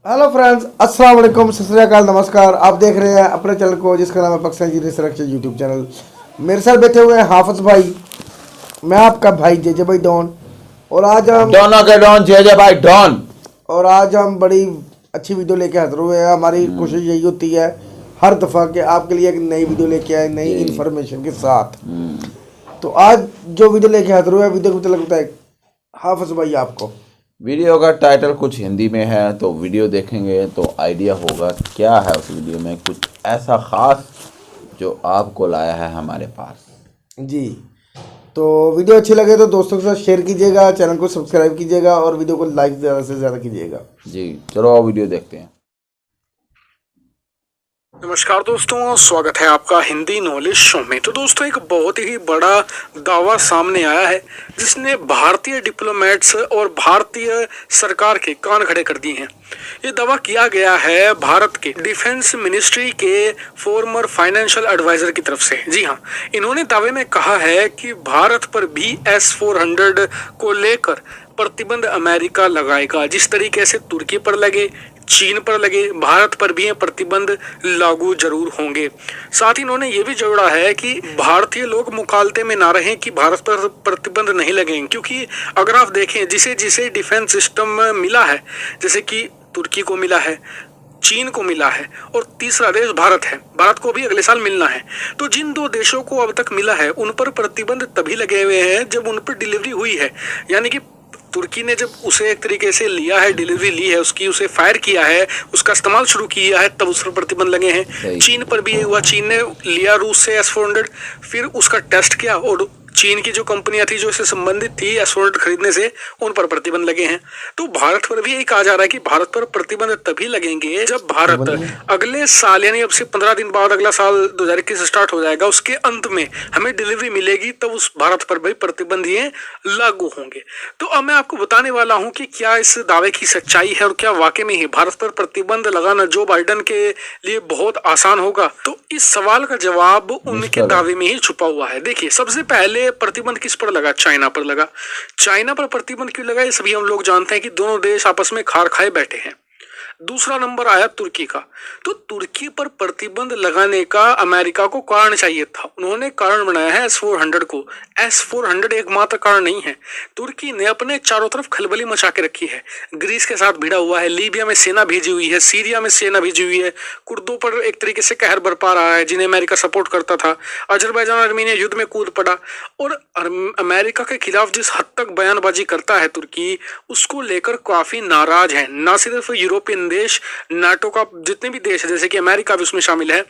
Hello friends, अस्सलाम वालेकुम, सत श्री अकाल, नमस्कार। आप देख रहे हैं अपने चैनल को जिसका नाम है पाकिस्तान जी रिसर्च यूट्यूब चैनल। मेरे साथ बैठे हुए हैं हाफिज भाई, मैं आपका भाई जेजे भाई डॉन। और आज हम दोनों के डॉन जेजे भाई डॉन। और आज हम बड़ी अच्छी वीडियो लेके हाजिर हुए हैं। हमारी कोशिश यही होती है हर दफ़ा कि आपके लिए एक नई वीडियो लेके आए, नई इन्फॉर्मेशन के साथ। तो आज जो वीडियो लेके हाजिर हुए हैं, वीडियो को लगता है हाफिज भाई आपको वीडियो का टाइटल कुछ हिंदी में है तो वीडियो देखेंगे तो आइडिया होगा क्या है उस वीडियो में, कुछ ऐसा ख़ास जो आपको लाया है हमारे पास जी। तो वीडियो अच्छी लगे तो दोस्तों के साथ शेयर कीजिएगा, चैनल को सब्सक्राइब कीजिएगा और वीडियो को लाइक ज़्यादा से ज़्यादा कीजिएगा जी। चलो आओ वीडियो देखते हैं। नमस्कार दोस्तों, स्वागत है आपका हिंदी नॉलेज शो में। तो दोस्तों, एक बहुत ही बड़ा दावा सामने आया है जिसने भारतीय डिप्लोमेट्स और भारतीय सरकार के कान खड़े कर दिए हैं। ये दावा किया गया है भारत के डिफेंस मिनिस्ट्री के फॉर्मर फाइनेंशियल एडवाइजर की तरफ से। जी हाँ, इन्होंने दावे में कहा है कि भारत पर भी S-400 को लेकर प्रतिबंध अमेरिका लगाएगा। जिस तरीके से तुर्की पर लगे, चीन पर लगे, भारत पर भी ये प्रतिबंध लागू जरूर होंगे। साथ ही इन्होंने ये भी जोड़ा है कि भारतीय लोग मुकालते में ना रहें कि भारत पर प्रतिबंध नहीं लगेंगे, क्योंकि अगर आप देखें जिसे जिसे डिफेंस सिस्टम मिला है, जैसे कि तुर्की को मिला है, चीन को मिला है और तीसरा देश भारत है, भारत को भी अगले साल मिलना है। तो जिन दो देशों को अब तक मिला है उन पर प्रतिबंध तभी लगे हुए हैं जब उन पर डिलीवरी हुई है। यानी कि तुर्की ने जब उसे एक तरीके से लिया है, डिलीवरी ली है उसकी, उसे फायर किया है, उसका इस्तेमाल शुरू किया है, तब उस पर प्रतिबंध लगे हैं। चीन पर भी ये हुआ, चीन ने लिया रूस से S-400, फिर उसका टेस्ट किया और चीन की जो कंपनियां थी जो इससे संबंधित थी S-400 खरीदने से, उन पर प्रतिबंध लगे हैं। तो भारत पर भी यही कहा जा रहा है कि भारत पर प्रतिबंध तभी लगेंगे जब भारत अगले साल, यानी अब से 15 दिन बाद अगला साल 2021 स्टार्ट हो जाएगा, उसके अंत में हमें डिलीवरी मिलेगी, तब उस भारत पर भी प्रतिबंध ये लागू होंगे। तो अब मैं आपको बताने वाला हूं कि क्या इस दावे की सच्चाई है और क्या वाकई में ही भारत पर प्रतिबंध लगाना जो बाइडेन के लिए बहुत आसान होगा। तो इस सवाल का जवाब उनके दावे में ही छुपा हुआ है। देखिए, सबसे पहले प्रतिबंध किस पर लगा? चाइना पर लगा। चाइना पर प्रतिबंध क्यों लगा ये सभी हम लोग जानते हैं कि दोनों देश आपस में खार खाए बैठे हैं। दूसरा नंबर आया तुर्की का। तो तुर्की पर प्रतिबंध लगाने का अमेरिका को कारण चाहिए था, उन्होंने कारण बनाया है S-400 को। S-400 एकमात्र कारण नहीं है। तुर्की ने अपने चारों तरफ खलबली मचा के रखी है, ग्रीस के साथ भिड़ा हुआ है, लीबिया में सेना भेजी हुई है, सीरिया में सेना भेजी हुई है, कुर्दों पर एक तरीके से कहर बरपा रहा है जिन्हें अमेरिका सपोर्ट करता था। अजरबैजान आर्मीनिया युद्ध में कूद पड़ा और अमेरिका के खिलाफ जिस हद तक बयानबाजी करता है तुर्की, उसको लेकर काफी नाराज है। ना सिर्फ यूरोपियन देश, नाटो का जितने भी देश है, जैसे कि अमेरिका भी उसमें शामिल है,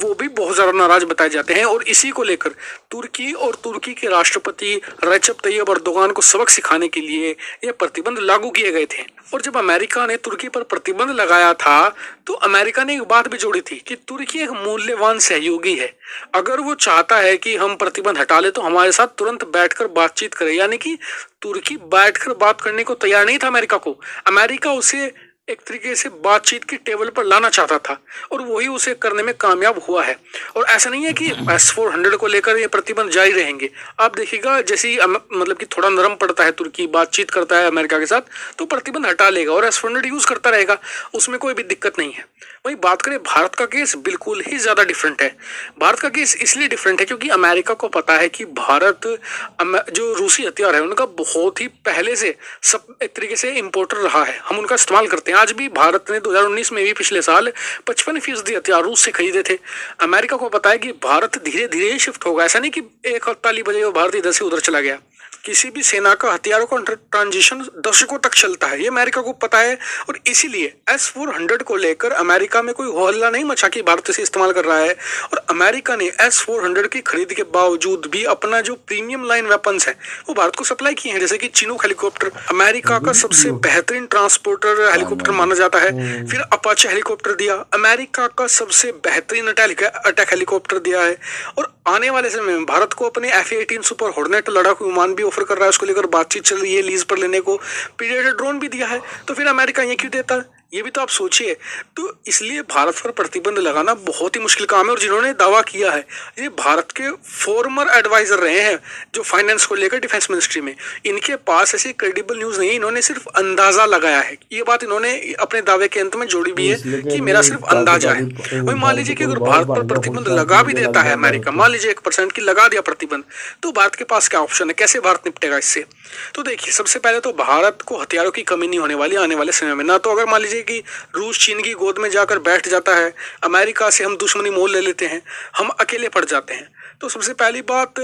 वो भी बहुत ज्यादा नाराज बताए जाते हैं। और इसी को लेकर तुर्की और तुर्की के राष्ट्रपति रजब तैयब अर्दोगान को सबक सिखाने के लिए ये प्रतिबंध लागू किए गए थे। और जब अमेरिका ने तुर्की पर प्रतिबंध लगाया था तो अमेरिका ने एक बात भी जोड़ी थी कि तुर्की एक मूल्यवान सहयोगी है, अगर वो चाहता है कि हम प्रतिबंध हटा ले तो हमारे साथ तुरंत बैठकर बातचीत करे। यानी कि तुर्की बैठकर बात करने को तैयार नहीं था अमेरिका को, अमेरिका उसे एक तरीके से बातचीत की टेबल पर लाना चाहता था और वही उसे करने में कामयाब हुआ है। और ऐसा नहीं है कि S-400 को लेकर ये प्रतिबंध जारी रहेंगे। आप देखिएगा जैसे ही मतलब कि थोड़ा नरम पड़ता है, तुर्की बातचीत करता है अमेरिका के साथ, तो प्रतिबंध हटा लेगा और S-400 यूज करता रहेगा, उसमें कोई भी दिक्कत नहीं है। वही बात करें भारत का केस बिल्कुल ही ज्यादा डिफरेंट है। भारत का केस इसलिए डिफरेंट है क्योंकि अमेरिका को पता है कि भारत जो रूसी हथियार है उनका बहुत ही पहले से सब एक तरीके से इम्पोर्टर रहा है, हम उनका इस्तेमाल करते हैं। आज भी भारत ने 2019 में भी पिछले साल 55% हथियार रूस से खरीदे थे। अमेरिका को पता है कि भारत धीरे धीरे शिफ्ट होगा, ऐसा नहीं कि एक ताली बजे भारत इधर से उधर चला गया। किसी भी सेना का हथियारों का ट्रांजिशन दशकों तक चलता है, ये अमेरिका को पता है। और इसीलिए S-400 को लेकर अमेरिका में कोई हल्ला नहीं मचा कि भारत इसे इस्तेमाल कर रहा है। और अमेरिका ने S-400 की खरीद के बावजूद भी अपना जो प्रीमियम लाइन वेपन्स है वो भारत को सप्लाई किए हैं, जैसे कि चिनूक हेलीकॉप्टर अमेरिका का सबसे बेहतरीन ट्रांसपोर्टर हेलीकॉप्टर माना जाता है। फिर अपाचे हेलीकॉप्टर दिया, अमेरिका का सबसे बेहतरीन अटैक हेलीकॉप्टर दिया है। और आने वाले समय में भारत को अपने F-18 सुपर हॉर्नेट लड़ाकू विमान भी ऑफर कर रहा है, उसको लेकर बातचीत चल रही है लीज पर लेने को। प्रीडेटर ड्रोन भी दिया है। तो फिर अमेरिका ये क्यों देता है? ये भी तो आप सोचिए। तो इसलिए भारत पर प्रतिबंध लगाना बहुत ही मुश्किल काम है। और जिन्होंने दावा किया है, ये भारत के फॉर्मर एडवाइजर रहे हैं जो फाइनेंस को लेकर डिफेंस मिनिस्ट्री में। इनके पास ऐसी क्रेडिबल न्यूज नहीं है, इन्होंने सिर्फ अंदाजा लगाया है। ये बात इन्होंने अपने दावे के अंत में जोड़ी भी है कि मेरा सिर्फ अंदाजा है। वही मान लीजिए कि अगर भारत पर प्रतिबंध लगा भी देता है अमेरिका, मान लीजिए 1% की लगा दिया प्रतिबंध, तो भारत के पास क्या ऑप्शन है, कैसे भारत निपटेगा इससे? तो देखिए, सबसे पहले तो भारत को हथियारों की कमी नहीं होने वाली आने वाले समय में। ना तो अगर मान लीजिए कि रूस चीन की गोद में जाकर बैठ जाता है, अमेरिका से हम दुश्मनी मोल ले लेते हैं, हम अकेले पड़ जाते हैं। तो सबसे पहली बात,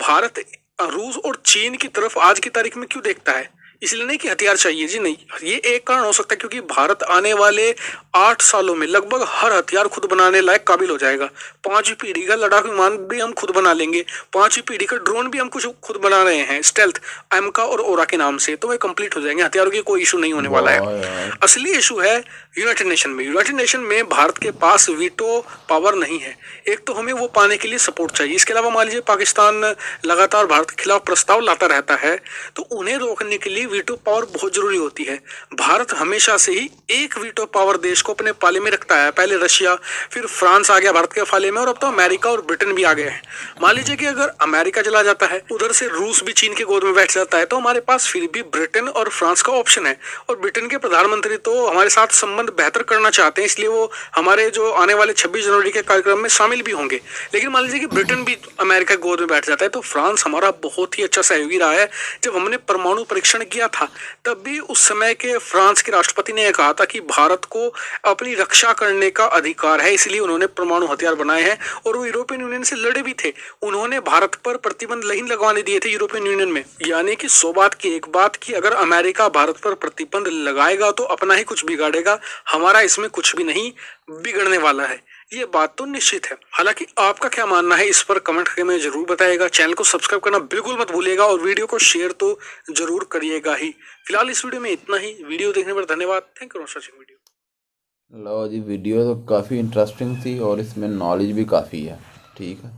भारत रूस और चीन की तरफ आज की तारीख में क्यों देखता है? इसलिए नहीं कि हथियार चाहिए जी, नहीं। ये एक कारण हो सकता है क्योंकि भारत आने वाले 8 सालों में लगभग हर हथियार खुद बनाने लायक काबिल हो जाएगा। 5वीं पीढ़ी का लड़ाकू विमान भी हम खुद बना लेंगे, 5वीं पीढ़ी का ड्रोन भी हम कुछ खुद बना रहे हैं, स्टेल्थ, एमका और ओरा के नाम से। तो वे कंप्लीट हो जाएंगे, हथियारों की कोई इशू नहीं होने वाला है। असली इशू है यूनाइटेड नेशन में। यूनाइटेड नेशन में भारत के पास वीटो पावर नहीं है। एक तो हमें वो पाने के लिए सपोर्ट चाहिए। इसके अलावा मान लीजिए पाकिस्तान लगातार भारत के खिलाफ प्रस्ताव लाता रहता है, तो उन्हें रोकने के लिए वीटो पावर बहुत जरूरी होती है। भारत हमेशा से ही एक वीटो पावर देश को अपने पाले में रखता है। पहले रशिया, फिर फ्रांस आ गया भारत के पाले में, और अब तो अमेरिका और ब्रिटेन भी आ गए हैं। मान लीजिए कि अगर अमेरिका चला जाता है, उधर से रूस भी चीन के गोद में बैठ जाता है, तो हमारे पास फिर भी ब्रिटेन और फ्रांस का ऑप्शन है। और ब्रिटेन के प्रधानमंत्री तो हमारे साथ संबंध बेहतर करना चाहते हैं, इसलिए वो हमारे जो आने वाले 26 जनवरी के कार्यक्रम में शामिल भी होंगे। लेकिन मान लीजिए कि ब्रिटेन भी अमेरिका के गोद में बैठ जाता है, तो फ्रांस हमारा बहुत ही अच्छा सहयोगी रहा है। जब हमने परमाणु परीक्षण किया था, तब भी उस समय के फ्रांस के राष्ट्रपति ने यह कहा था कि भारत को अपनी रक्षा करने का अधिकार है, इसलिए उन्होंने परमाणु हथियार बनाए हैं। और वो यूरोपियन यूनियन से लड़े भी थे। उन्होंने भारत पर प्रतिबंध नहीं लगवाने दिए थे यूरोपियन यूनियन में। यानी कि 100 बात की एक बात कि अगर अमेरिका भारत पर प्रतिबंध लगाएगा तो अपना ही कुछ बिगाड़ेगा, हमारा इसमें कुछ भी नहीं बिगड़ने वाला है। ये बात तो निश्चित है। हालांकि आपका क्या मानना है इस पर कमेंट करके में जरूर बताइएगा। चैनल को सब्सक्राइब करना बिल्कुल मत भूलिएगा और वीडियो को शेयर तो जरूर करिएगा ही। फिलहाल इस वीडियो में इतना ही। वीडियो देखने पर धन्यवाद। Thank you for watching video. लो जी, वीडियो तो काफ़ी इंटरेस्टिंग थी और इसमें नॉलेज भी काफ़ी है। ठीक है,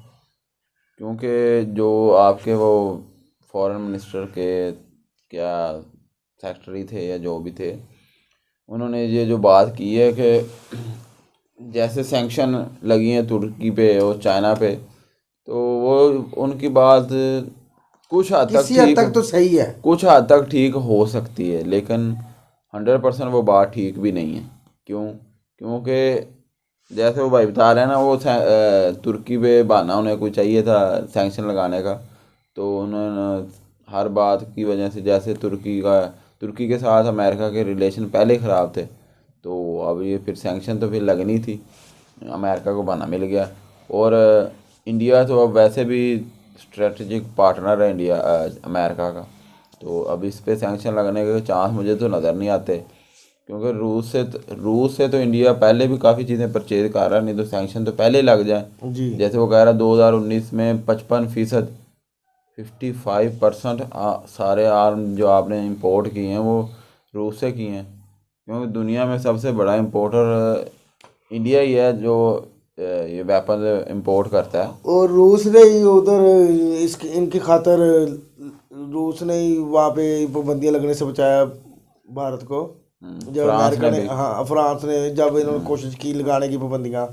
क्योंकि जो आपके वो फॉरेन मिनिस्टर के क्या सेक्रेटरी थे या जो भी थे, उन्होंने ये जो बात की है कि जैसे सैंक्शन लगी हैं तुर्की पे और चाइना पे, तो वो उनकी बात कुछ हद तक किसी हद तक तो सही है, कुछ हद तक ठीक हो सकती है, लेकिन 100% वो बात ठीक भी नहीं है। क्यों? क्योंकि जैसे वो भाई बता रहे हैं ना, वो तुर्की पे बहाना उन्हें कोई चाहिए था सैंक्शन लगाने का, तो उन्होंने हर बात की वजह से, जैसे तुर्की के साथ अमेरिका के रिलेशन पहले ख़राब थे, तो अब ये फिर सैंक्शन तो फिर लगनी थी, अमेरिका को बहाना मिल गया। और इंडिया तो अब वैसे भी स्ट्रेटजिक पार्टनर है इंडिया अमेरिका का, तो अब इस पे सैंक्शन लगने के चांस मुझे तो नज़र नहीं आते। क्योंकि रूस से तो इंडिया पहले भी काफ़ी चीज़ें परचेज कर रहा है, नहीं तो सैंक्शन तो पहले लग जाए जी। जैसे वो कह रहा 2019 में 55%, 55% सारे आर्म जो आपने इंपोर्ट किए हैं वो रूस से किए हैं। क्योंकि दुनिया में सबसे बड़ा इंपोर्टर इंडिया ही है जो ये वेपन इंपोर्ट करता है। और रूस ने ही उधर इनकी खातर रूस ने ही वहाँ पे पाबंदियाँ लगने से बचाया भारत को। जब अमेरिका ने, हाँ, फ्रांस ने जब इन्होंने कोशिश की लगाने की पाबंदियाँ,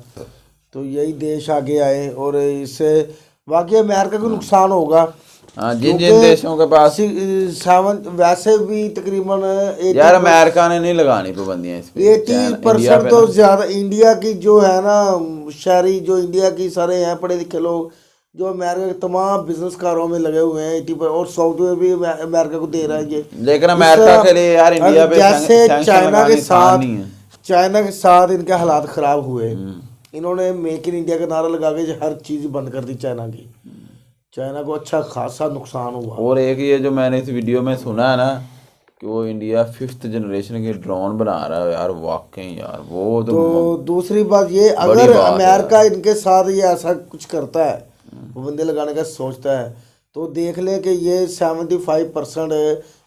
तो यही देश आगे आए और इससे वाकई अमेरिका को नुकसान होगा। हाँ, जिन देशों के पास वैसे भी तकरीबन यार अमेरिका ने नहीं लगानी पाबंदियाँ इस पे। 80% तो ज़्यादा इंडिया की जो है ना शहरी, जो इंडिया की सारे हैं पढ़े लिखे लोग, जो अमेरिका के तमाम बिजनेसकारों में लगे हुए हैं 80%, और सॉफ्टवेयर भी अमेरिका को दे रहा है ये। लेकिन अमेरिका के लिए यार इंडिया पे जैसे चाइना के साथ इनके हालात ख़राब हुए, इन्होंने मेक इन इंडिया का नारा लगा के हर चीज़ बंद कर दी चाइना की। चाइना को अच्छा खासा नुकसान हुआ। और एक ये जो मैंने इस वीडियो में सुना है ना कि वो इंडिया 5th जनरेशन के ड्रोन बना रहा है, यार वाकई यार वो तो दूसरी बात ये, अगर अमेरिका इनके साथ ये ऐसा कुछ करता है, पाबंदी लगाने का सोचता है, तो देख ले कि ये 75%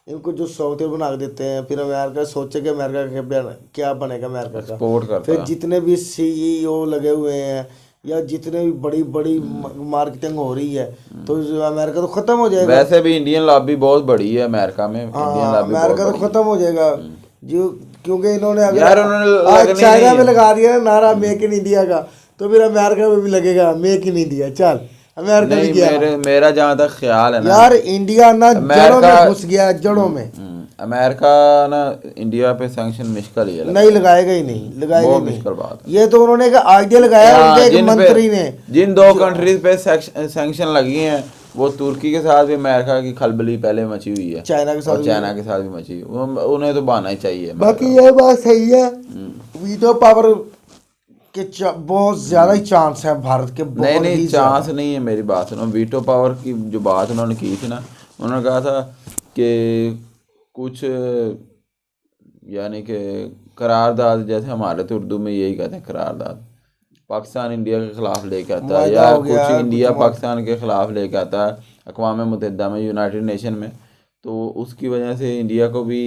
इनको जो सॉफ्टवेयर बना के देते हैं, फिर अमेरिका सोचे कि अमेरिका क्या बनेगा, अमेरिका का एक्सपोर्ट करता है। फिर जितने भी CEO लगे हुए हैं या जितने भी बड़ी मार्केटिंग हो रही है, तो अमेरिका तो खत्म हो जाएगा। वैसे भी इंडियन लॉबी बहुत बड़ी है अमेरिका में। हाँ, अमेरिका तो खत्म हो जाएगा। जो क्योंकि इन्होंने यार उन्होंने आज लगनी चाइना नहीं में है। लगा दिया ना नारा मेक इन इंडिया का, तो फिर अमेरिका में भी लगेगा मेक इन इंडिया। चल अमेरिका भी नहीं, गया मेरा जहाँ तक ख्याल है ना यार, इंडिया ना जड़ों अमेरिका- में घुस गया, जड़ों में। अमेरिका ना इंडिया पे सैंक्शन मुश्किल ही है नहीं लगाएगा ही नहीं, लगाएगा बहुत ही नहीं। मुश्किल बात है। ये तो उन्होंने एक आइडिया लगाया हाँ, उनके एक जिन पे- मंत्री ने। जिन दो कंट्रीज पे सैंक्शन लगी हैं वो तुर्की के साथ भी अमेरिका की खलबली पहले मची हुई है, चाइना के साथ और भी। चाइना के साथ भी मची हुई है। उन्हें तो बहाना ही चाहिए। बाकी ये बात सही है, वीटो पावर के बहुत ज्यादा ही चांस है भारत के, नहीं बहुत नहीं ही चांस नहीं है, मेरी बात सुनो। वीटो पावर की जो बात उन्होंने की थी ना, उन्होंने कहा था कि कुछ यानी कि करारदाद, जैसे हमारे तो उर्दू में यही कहते हैं करारदाद, पाकिस्तान इंडिया के खिलाफ लेके आता है, मुआहदा या हो गया, कुछ इंडिया कुछ पाकिस्तान के खिलाफ लेके आता है अक़वाम मुत्तहिदा में, यूनाइटेड नेशन में। तो उसकी वजह से इंडिया को भी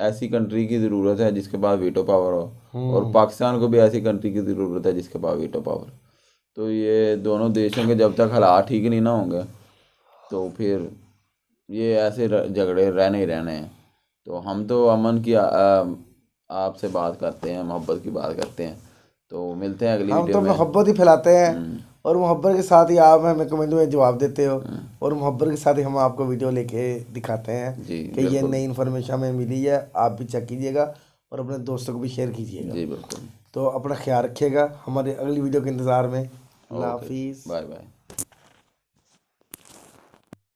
ऐसी कंट्री की ज़रूरत है जिसके पास वीटो पावर हो, और पाकिस्तान को भी ऐसी कंट्री की ज़रूरत है जिसके पास वीटो पावर। तो ये दोनों देशों के जब तक हालात ठीक नहीं ना होंगे तो फिर ये ऐसे झगड़े रहने ही रहने हैं। तो हम तो अमन की आपसे बात करते हैं, मोहब्बत की बात करते हैं। तो मिलते हैं अगली हम वीडियो तो में। मोहब्बत ही फैलाते हैं, और मोहब्बत के साथ ही आप हमें कमेंट में जवाब देते हो, और मोहब्बत के साथ ही हम आपको वीडियो लेके दिखाते हैं जी, कि ये बिल्कुल। नई इन्फॉर्मेशन हमें मिली है। आप भी चेक कीजिएगा और अपने दोस्तों को भी शेयर कीजिएगा। जी बिल्कुल। तो अपना ख्याल रखिएगा, हमारी अगली वीडियो के इंतज़ार में। अल्लाह हाफिज़। Bye bye.